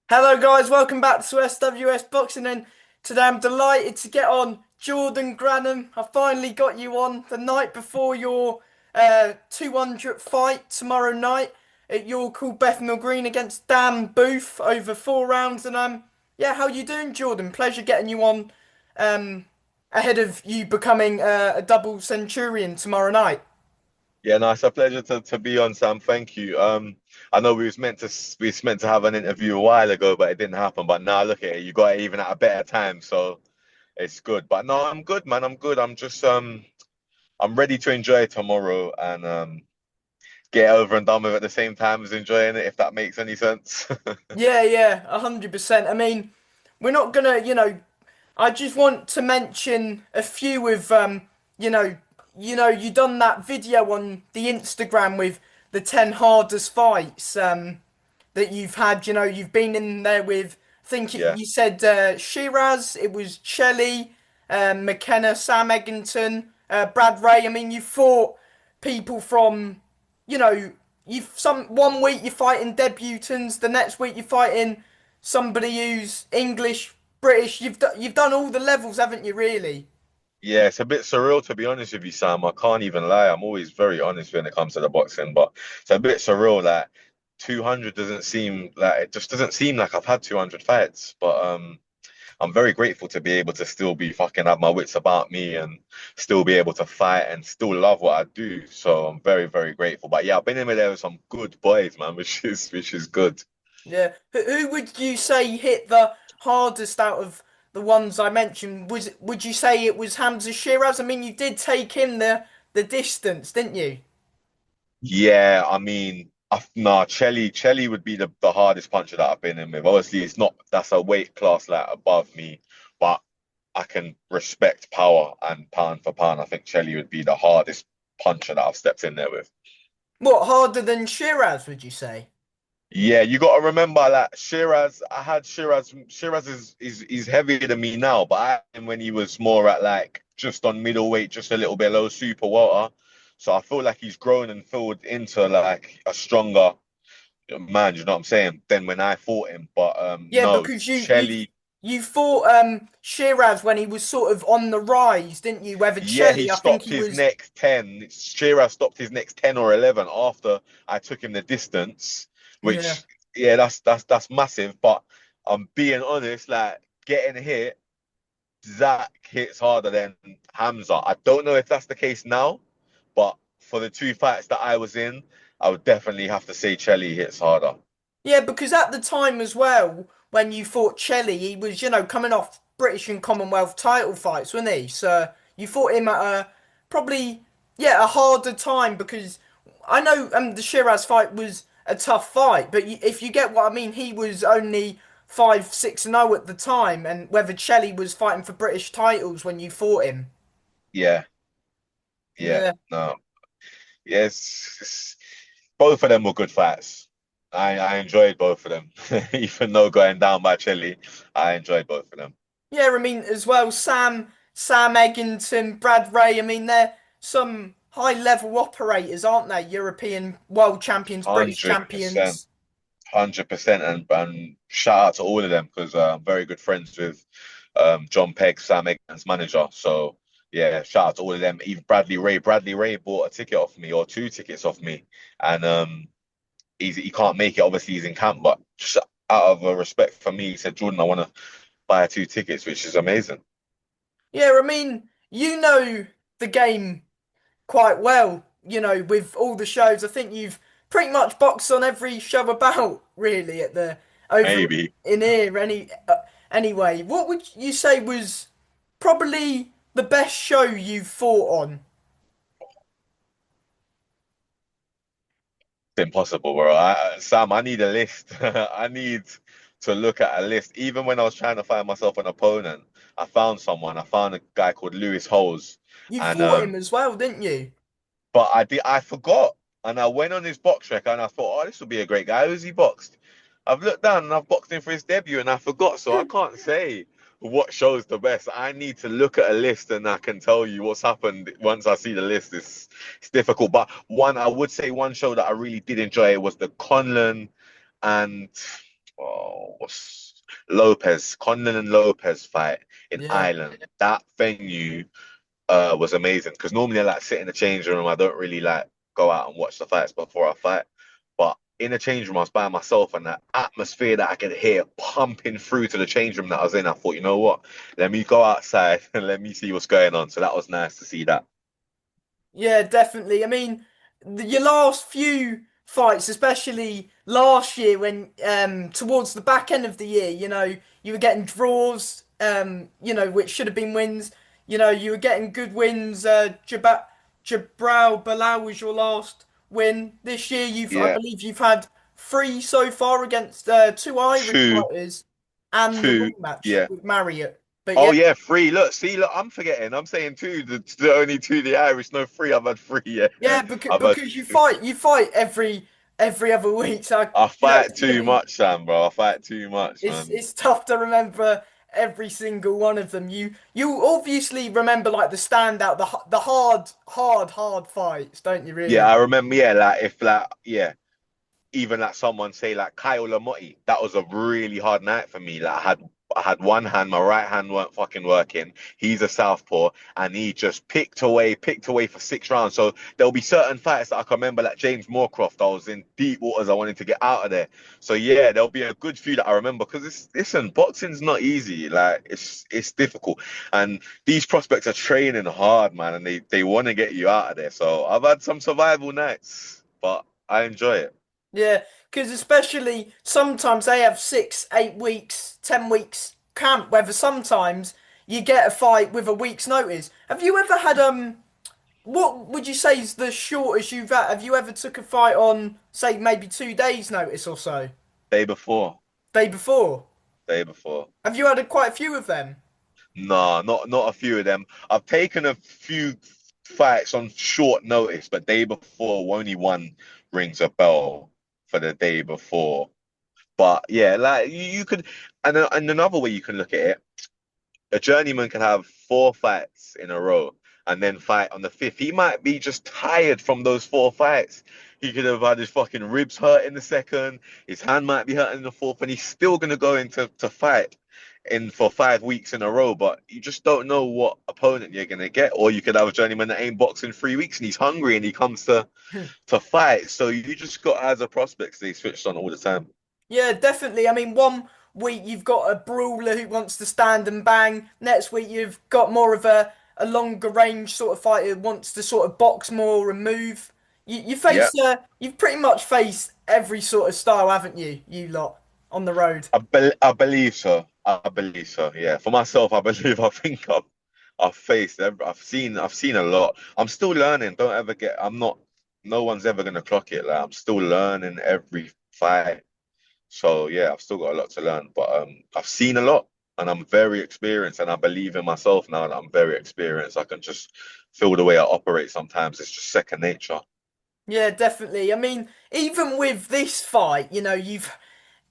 Hello guys, welcome back to SWS Boxing and today I'm delighted to get on Jordan Grannum. I finally got you on the night before your 200th fight tomorrow night at York Hall Bethnal Green against Dan Booth over 4 rounds and yeah, how you doing, Jordan? Pleasure getting you on um ahead of you becoming a double centurion tomorrow night. Yeah, no, it's a pleasure to be on, Sam. Thank you. I know we was meant to have an interview a while ago, but it didn't happen. But now look at it, you got it even at a better time, so it's good. But no, I'm good, man. I'm good. I'm ready to enjoy tomorrow and get over and done with at the same time as enjoying it, if that makes any sense. Yeah, yeah, 100%. I mean, we're not gonna. I just want to mention a few of you know, you done that video on the Instagram with the 10 hardest fights that you've had. You've been in there with. I think Yeah. you said Sheeraz, it was Chelli, McKenna, Sam Eggington, Brad Ray. I mean, you fought people from you know, you some one week you're fighting debutants, the next week you're fighting somebody who's English, British. You've done all the levels, haven't you? Really? Yeah, it's a bit surreal to be honest with you, Sam. I can't even lie. I'm always very honest when it comes to the boxing, but it's a bit surreal that 200 doesn't seem like it just doesn't seem like I've had 200 fights. But I'm very grateful to be able to still be fucking have my wits about me and still be able to fight and still love what I do. So I'm very, very grateful. But yeah, I've been in there with some good boys, man, which is good. Yeah. Who would you say hit the hardest out of the ones I mentioned? Would you say it was Hamza Shiraz? I mean, you did take him the distance, didn't you? Yeah, I mean, nah, Chelli would be the hardest puncher that I've been in with. Obviously, it's not that's a weight class like above me, but I can respect power and pound for pound. I think Chelli would be the hardest puncher that I've stepped in there with. What, harder than Shiraz, would you say? Yeah, you got to remember like Sheeraz. I had Sheeraz. Sheeraz is heavier than me now, but I had him when he was more at like just on middleweight, just a little bit low super welter. So I feel like he's grown and filled into like a stronger man, you know what I'm saying? Then when I fought him, but Yeah, no, because Chelly, you fought Shiraz when he was sort of on the rise, didn't you? Whether yeah, he Chelli, I think stopped he his was. next 10. Shearer stopped his next 10 or 11 after I took him the distance, Yeah. which yeah, that's massive. But I'm being honest, like getting hit, Zach hits harder than Hamza. I don't know if that's the case now, but for the two fights that I was in, I would definitely have to say Chelly hits harder. Yeah, because at the time as well, when you fought Chelli, he was, coming off British and Commonwealth title fights, wasn't he? So you fought him at a probably, yeah, a harder time because I know the Shiraz fight was a tough fight, but if you get what I mean, he was only 5-6-0 at the time, and whether Chelli was fighting for British titles when you fought him. Yeah, yeah, Yeah. no. Yes, both of them were good fights. I enjoyed both of them, even though going down by Chile, I enjoyed both of them. Yeah, I mean, as well, Sam Eggington, Brad Ray, I mean, they're some high level operators, aren't they? European world champions, British 100%, champions. 100%, and shout out to all of them because I'm very good friends with John Pegg, Sam Egan's manager. So yeah, shout out to all of them. Even Bradley Ray. Bradley Ray bought a ticket off me or two tickets off me, and he can't make it. Obviously, he's in camp, but just out of a respect for me, he said, Jordan, I want to buy two tickets, which is amazing. Yeah, I mean, you know the game quite well, with all the shows. I think you've pretty much boxed on every show about, really, at the over Maybe. in here. Anyway, what would you say was probably the best show you've fought on? It's impossible, bro. Sam, I need a list. I need to look at a list. Even when I was trying to find myself an opponent, I found someone. I found a guy called Lewis Holes, You and fought him as well, didn't you? but I forgot, and I went on his box rec, and I thought, oh, this will be a great guy. Who's he boxed? I've looked down and I've boxed him for his debut, and I forgot, so I can't say what show's the best. I need to look at a list, and I can tell you what's happened once I see the list. It's difficult, but one I would say one show that I really did enjoy was the Conlon and Oh, what's Lopez, Conlan and Lopez fight in Yeah. Ireland. That venue was amazing because normally I like sit in the change room. I don't really like go out and watch the fights before I fight. But in the change room, I was by myself, and that atmosphere that I could hear pumping through to the change room that I was in, I thought, you know what? Let me go outside and let me see what's going on. So that was nice to see that. Yeah, definitely. I mean, your last few fights, especially last year when towards the back end of the year, you were getting draws, which should have been wins. You were getting good wins. Jabral Bilal was your last win. This year I Yeah, believe you've had three so far against two Irish two, fighters and the two. rematch Yeah. with Marriott. But Oh yeah. yeah, three. Look, see, look, I'm forgetting. I'm saying two. The only two, the Irish. No, three. I've had three. Yeah, Yeah, because I've had. because you fight every other week, so I it's fight gonna too be much, Sam, bro. I fight too much, it's man. it's tough to remember every single one of them. You obviously remember like the standout, the hard fights, don't you? Yeah, Really? I remember. Yeah, like if like yeah, even like someone say like Kyle Lamotti, that was a really hard night for me. Like I had one hand, my right hand weren't fucking working. He's a southpaw, and he just picked away for 6 rounds. So there'll be certain fights that I can remember, like James Moorcroft. I was in deep waters. I wanted to get out of there. So yeah, there'll be a good few that I remember because it's listen, boxing's not easy. Like it's difficult, and these prospects are training hard, man, and they want to get you out of there. So I've had some survival nights, but I enjoy it. Yeah, because especially sometimes they have 6, 8 weeks, 10 weeks camp. Whether sometimes you get a fight with a week's notice. Have you ever had What would you say is the shortest you've had? Have you ever took a fight on, say, maybe 2 days' notice or so? Day before. Day before? Day before. Have you had quite a few of them? Nah, not a few of them. I've taken a few fights on short notice, but day before only one rings a bell for the day before. But yeah, like you could, and another way you can look at it, a journeyman can have 4 fights in a row and then fight on the fifth. He might be just tired from those 4 fights. He could have had his fucking ribs hurt in the second, his hand might be hurt in the fourth, and he's still gonna go into to fight in for 5 weeks in a row. But you just don't know what opponent you're gonna get. Or you could have a journeyman that ain't boxing 3 weeks and he's hungry and he comes to fight. So you just got as a prospect stay switched on all the time. Yeah, definitely. I mean, one week you've got a brawler who wants to stand and bang. Next week you've got more of a longer range sort of fighter who wants to sort of box more and move. You Yeah. face you've pretty much faced every sort of style, haven't you? You lot on the road. I believe so. I believe so. Yeah. For myself, I believe. I think I've faced. I've seen a lot. I'm still learning. Don't ever get. I'm not. No one's ever gonna clock it. Like I'm still learning every fight. So yeah, I've still got a lot to learn. But I've seen a lot, and I'm very experienced. And I believe in myself now that I'm very experienced. I can just feel the way I operate. Sometimes it's just second nature. Yeah, definitely. I mean, even with this fight, you've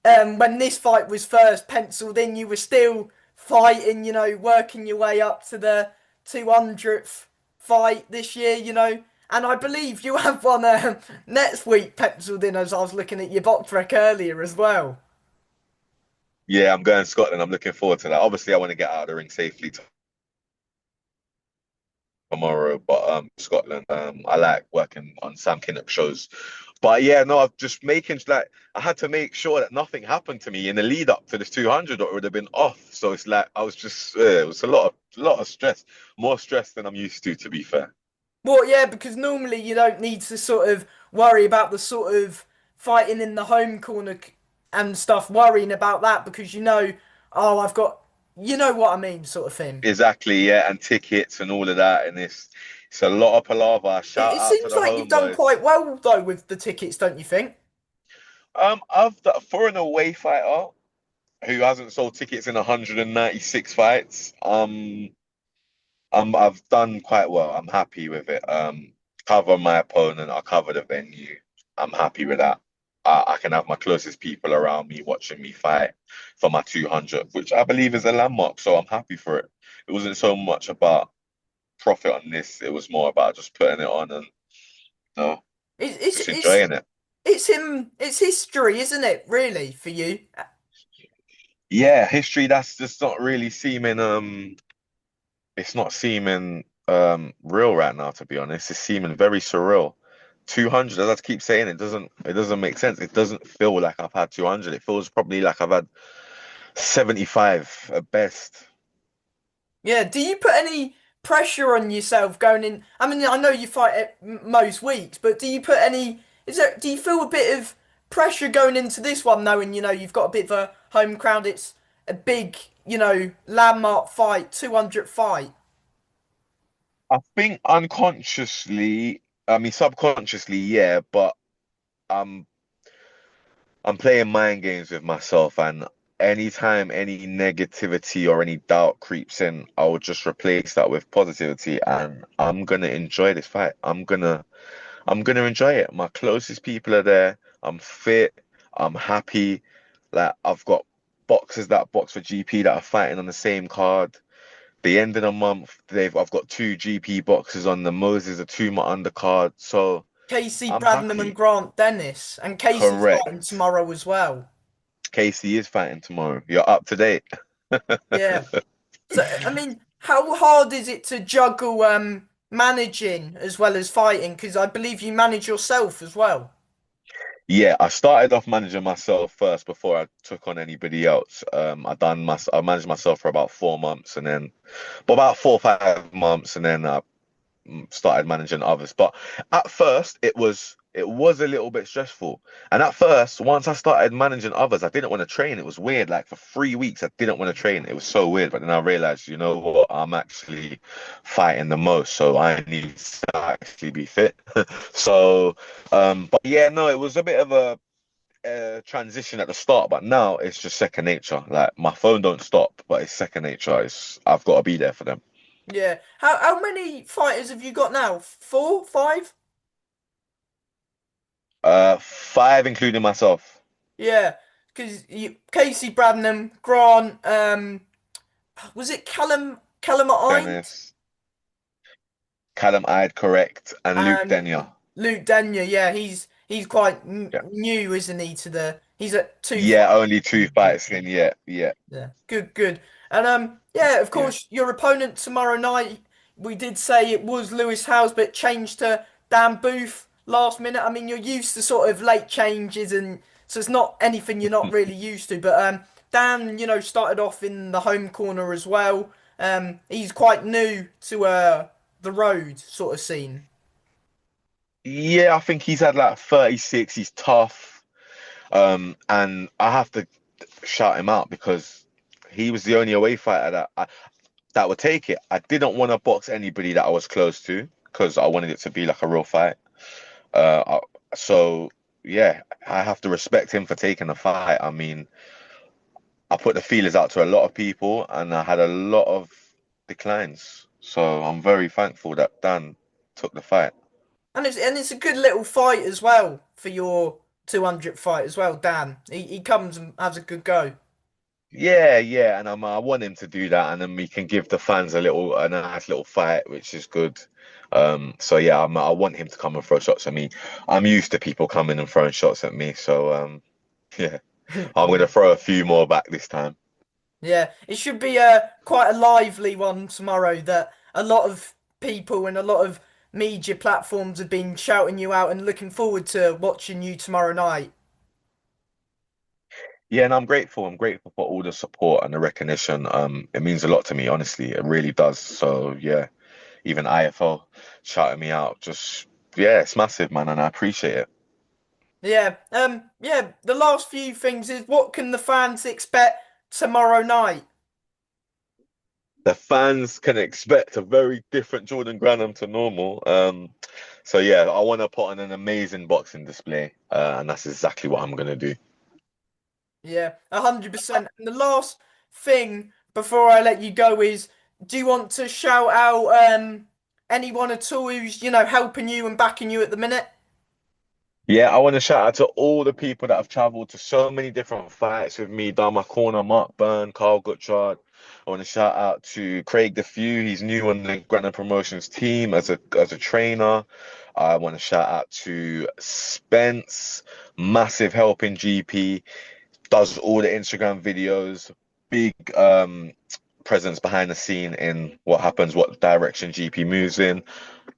when this fight was first penciled in, you were still fighting, working your way up to the 200th fight this year, And I believe you have one next week penciled in as I was looking at your box rec earlier as well. Yeah, I'm going to Scotland. I'm looking forward to that. Obviously, I want to get out of the ring safely tomorrow, but Scotland. I like working on Sam Kinnock shows. But yeah, no, I'm just making like I had to make sure that nothing happened to me in the lead up to this 200 or it would have been off. So it's like I was just it was a lot of stress, more stress than I'm used to be fair. Well, yeah, because normally you don't need to sort of worry about the sort of fighting in the home corner and stuff, worrying about that because oh, you know what I mean, sort of thing. Exactly, yeah, and tickets and all of that, and it's a lot of palaver. It, Shout it out to seems the like you've done homeboys. quite well though with the tickets, don't you think? For an away fighter who hasn't sold tickets in 196 fights, I've done quite well. I'm happy with it. Cover my opponent, I cover the venue. I'm happy with that. I can have my closest people around me watching me fight for my 200, which I believe is a landmark. So I'm happy for it. It wasn't so much about profit on this. It was more about just putting it on and It's it's just it's enjoying it. it's history, isn't it? Really, for you. Yeah, history, that's just not really seeming it's not seeming real right now, to be honest. It's seeming very surreal. 200, as I keep saying, it doesn't make sense. It doesn't feel like I've had 200. It feels probably like I've had 75 at best. Yeah, do you put any pressure on yourself going in? I mean, I know you fight most weeks, but do you put any, do you feel a bit of pressure going into this one, knowing, you've got a bit of a home crowd, it's a big, landmark fight, 200 fight? I think unconsciously, I mean subconsciously, yeah, but I'm I'm playing mind games with myself, and anytime any negativity or any doubt creeps in, I will just replace that with positivity, and I'm gonna enjoy this fight. I'm gonna enjoy it. My closest people are there. I'm fit. I'm happy. Like I've got boxers that box for GP that are fighting on the same card. The end of the month, I've got two GP boxers on the Moses, are two my undercard. So Casey I'm Bradnam and happy. Grant Dennis, and Casey's fighting Correct. tomorrow as well. Casey is fighting tomorrow. You're up to date. Yeah. So, I mean, how hard is it to juggle managing as well as fighting? Because I believe you manage yourself as well. Yeah, I started off managing myself first before I took on anybody else. I managed myself for about 4 months, and then, but about 4 or 5 months, and then I started managing others. But at first, it was a little bit stressful. And at first, once I started managing others, I didn't want to train. It was weird. Like for 3 weeks, I didn't want to train. It was so weird. But then I realized, you know what? I'm actually fighting the most, so I need to actually be fit. So, but yeah, no, it was a bit of a transition at the start, but now it's just second nature. Like my phone don't stop, but it's second nature. I've got to be there for them. Yeah. How many fighters have you got now? Four, five? Five, including myself. Yeah. Because Casey Bradnam, Grant, was it Callum Ides Dennis, Callum Hyde, correct, and Luke and Denya. Luke Denya? Yeah, he's quite Yeah, new, isn't he? He's at two yeah, fights. only two fights in. Yeah, yeah, Yeah, good, good. And yeah, of yeah. course, your opponent tomorrow night, we did say it was Lewis Howes, but changed to Dan Booth last minute. I mean, you're used to sort of late changes, and so it's not anything you're not really used to. But Dan, started off in the home corner as well. He's quite new to the road sort of scene. Yeah, I think he's had like 36. He's tough. And I have to shout him out because he was the only away fighter that would take it. I didn't want to box anybody that I was close to because I wanted it to be like a real fight. So yeah, I have to respect him for taking the fight. I mean, I put the feelers out to a lot of people and I had a lot of declines. So I'm very thankful that Dan took the fight. And it's a good little fight as well for your 200 fight as well, Dan. He comes and has a good go. Yeah, yeah, and I want him to do that, and then we can give the fans a nice little fight, which is good. So yeah, I want him to come and throw shots at me. I'm used to people coming and throwing shots at me, so yeah, I'm gonna Yeah. throw a few more back this time. Yeah, it should be quite a lively one tomorrow that a lot of people and a lot of media platforms have been shouting you out and looking forward to watching you tomorrow night. Yeah, and I'm grateful. I'm grateful for all the support and the recognition. It means a lot to me, honestly. It really does. So yeah, even IFL shouting me out, just yeah, it's massive, man, and I appreciate it. Yeah, yeah, the last few things is what can the fans expect tomorrow night? The fans can expect a very different Jordan Grannum to normal. So yeah, I want to put on an amazing boxing display, and that's exactly what I'm gonna do. Yeah, 100%. And the last thing before I let you go is, do you want to shout out anyone at all who's, helping you and backing you at the minute? Yeah, I want to shout out to all the people that have traveled to so many different fights with me. Down my corner, Mark Byrne, Carl Gutchard. I want to shout out to Craig DeFew. He's new on the Grannum Promotions team as a trainer. I want to shout out to Spence, massive help in GP. does all the Instagram videos, big presence behind the scene in what happens, what direction GP moves in.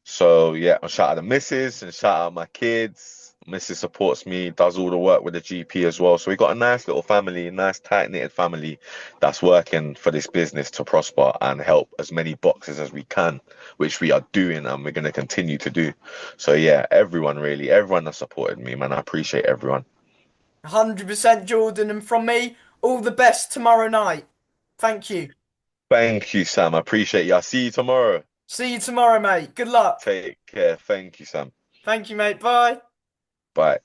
So yeah, I'll shout out the missus and shout out my kids. Missus supports me, does all the work with the GP as well. So we got a nice little family, nice tight-knitted family that's working for this business to prosper and help as many boxes as we can, which we are doing and we're going to continue to do. So yeah, everyone really, everyone that supported me, man, I appreciate everyone. 100% Jordan, and from me, all the best tomorrow night. Thank you. Thank you, Sam. I appreciate you. I'll see you tomorrow. See you tomorrow, mate. Good luck. Take care. Thank you, Sam. Thank you, mate. Bye. Bye.